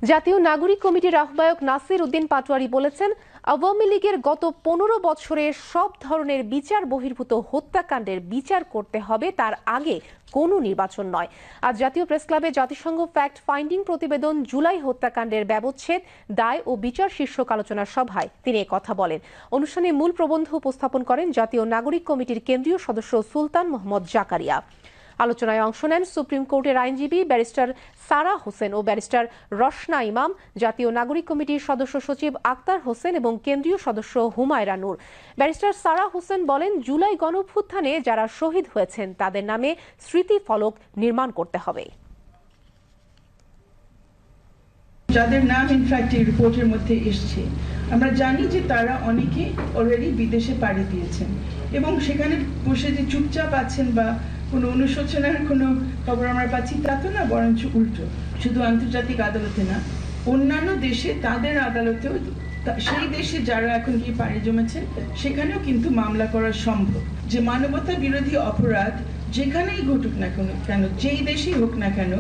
জাতীয় নাগরিক কমিটির আহ্বায়ক নাসির উদ্দিন পাটোয়ারি বলেছেন, আওয়ামী লীগের গত 15 বছরে সব ধরনের বিচার বহির্ভূত হত্যাকাণ্ডের বিচার করতে হবে, তার আগে কোনো নির্বাচন নয়। আজ জাতীয় প্রেসক্লাবে জাতিসংঘ ফ্যাক্ট ফাইন্ডিং প্রতিবেদন জুলাই হত্যাকাণ্ডের ব্যবচ্ছেদ, দায় ও বিচার শীর্ষক আলোচনা সভায় তিনি কথা বলেন। অনুষ্ঠানে মূল প্রবন্ধ উপস্থাপন করেন জাতীয় নাগরিক কমিটির কেন্দ্রীয় সদস্য সুলতান মোহাম্মদ জাকারিয়া। আলোচনায় অংশ নেন সুপ্রিম কোর্টের আইনজীবী ব্যারিস্টার সারা হোসেন ও ব্যারিস্টার রশনা ইমাম, জাতীয় নাগরিক কমিটির সদস্য সচিব আক্তার হোসেন এবং কেন্দ্রীয় সদস্য হুমায়রা নূর। ব্যারিস্টার সারা হোসেন বলেন, জুলাই গণঅভ্যুত্থানে যারা শহীদ হয়েছেন তাদের নামে স্মৃতি ফলক নির্মাণ করতে হবে। যাদের নাম ইনফ্যাক্ট এই রিপোর্টের মধ্যে এসছে, আমরা জানি যে তারা অনেকে অলরেডি বিদেশে পাড়ি দিয়েছেন এবং সেখানে বসে যে চুপচাপ আছেন বা কোনো অনুশোচনার কোনো খবর আমরা পাচ্ছি তা তো না, বরঞ্চ উল্টো। শুধু আন্তর্জাতিক আদালতে না, অন্যান্য দেশে তাদের আদালতেও সেই দেশে যারা এখন গিয়ে পাড়ি জমেছেন সেখানেও কিন্তু মামলা করা সম্ভব। যে মানবতা বিরোধী অপরাধ যেখানেই ঘটুক না কেন, যেই দেশেই হোক না কেন,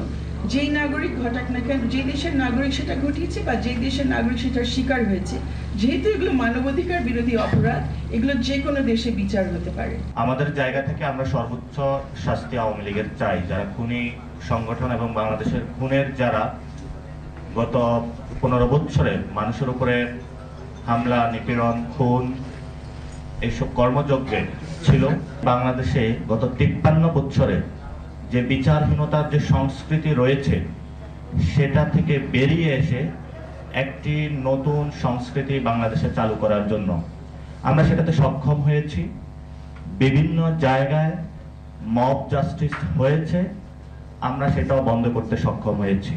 যেই নাগরিক ঘটাক না কেন, যে দেশের নাগরিক সেটা ঘটিয়েছে বা যে দেশের নাগরিক সেটার শিকার হয়েছে, যেহেতু এগুলো মানবাধিকার বিরোধী অপরাধ, এগুলো যে কোনো দেশে বিচার হতে পারে। আমাদের জায়গা থেকে আমরা সর্বোচ্চ শাস্তি আওয়ামী লীগের চাই। যারা খুনি সংগঠন এবং বাংলাদেশের খুনের যারা গত 15 বছরে মানুষের উপরে হামলা, নিপীড়ন, খুন এইসব কর্মযজ্ঞে ছিল, বাংলাদেশে গত 53 বছরে যে বিচারহীনতার যে সংস্কৃতি রয়েছে সেটা থেকে বেরিয়ে এসে একটি নতুন সংস্কৃতি বাংলাদেশে চালু করার জন্য আমরা সেটাতে সক্ষম হয়েছি। বিভিন্ন জায়গায় মব জাস্টিস হয়েছে, আমরা সেটাও বন্ধ করতে সক্ষম হয়েছি।